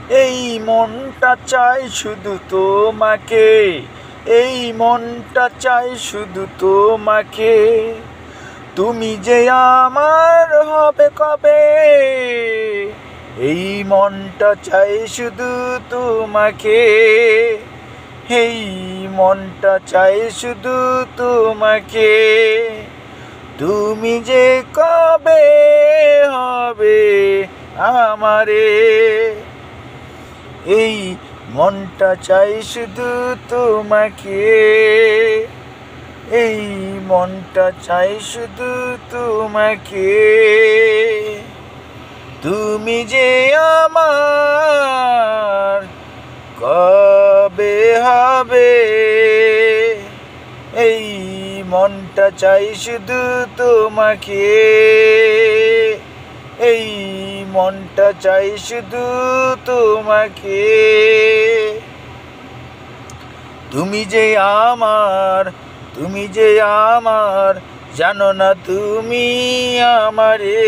এই মনটা চাই শুধু তোমাকে, এই মনটা চাই শুধু তোমাকে। তুমি যে আমার হবে কবে, এই মনটা চাই শুধু তোমাকে, এই মনটা চাই শুধু তোমাকে। তুমি যে কবে হবে আমারে, এই মনটা চাই শুধু তোমাকে, এই মনটা চাই শুধু তোমাকে। তুমি যে আমার কবে হবে, এই মনটা চাই শুধু তোমাকে, এই মনটা চাই শুধু তোমাকে। তুমি যে আমার, তুমি যে আমার, জানো না তুমি আমারে।